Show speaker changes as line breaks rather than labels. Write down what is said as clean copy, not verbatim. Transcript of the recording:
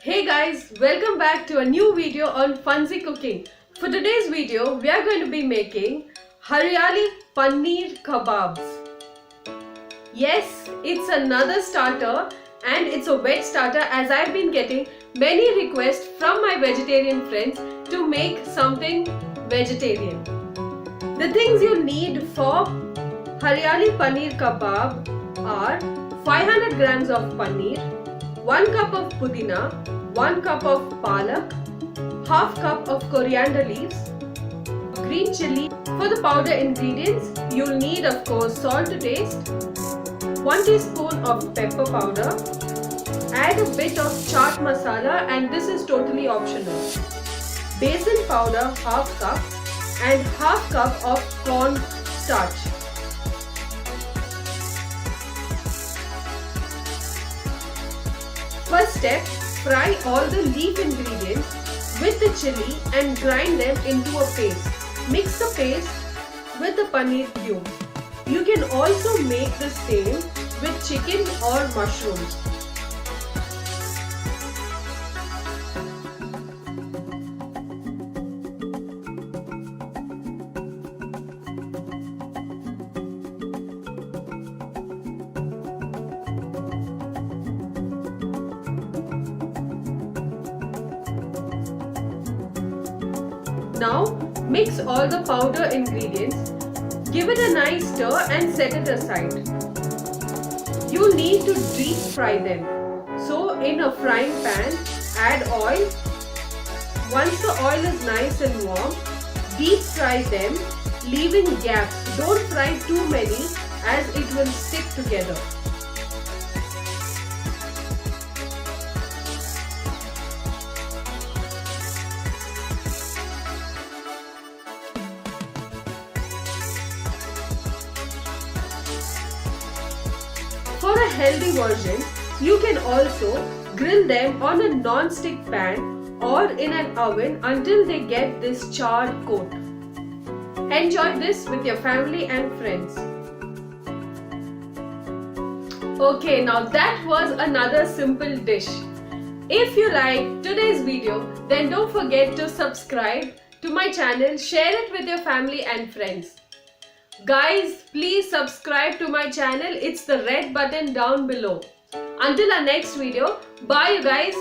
Hey guys, welcome back to a new video on Funzy Cooking. For today's video, we are going to be making Haryali Paneer Kebabs. Yes, it's another starter and it's a veg starter as I've been getting many requests from my vegetarian friends to make something vegetarian. The things you need for Haryali Paneer Kebab are 500 grams of paneer, 1 cup of pudina, 1 cup of palak, half cup of coriander leaves, green chilli. For the powder ingredients, you'll need of course salt to taste, 1 teaspoon of pepper powder, add a bit of chaat masala and this is totally optional, besan powder half cup and half cup of corn starch. First step, fry all the leaf ingredients with the chili and grind them into a paste. Mix the paste with the paneer cubes. You can also make the same with chicken or mushrooms. Now mix all the powder ingredients, give it a nice stir and set it aside. You need to deep fry them. So in a frying pan, add oil. Once the oil is nice and warm, deep fry them, leaving gaps. Don't fry too many as it will stick together. For a healthy version, you can also grill them on a non-stick pan or in an oven until they get this charred coat. Enjoy this with your family and friends. Okay, now that was another simple dish. If you liked today's video, then don't forget to subscribe to my channel, share it with your family and friends. Guys, please subscribe to my channel. It's the red button down below. Until our next video, bye you guys.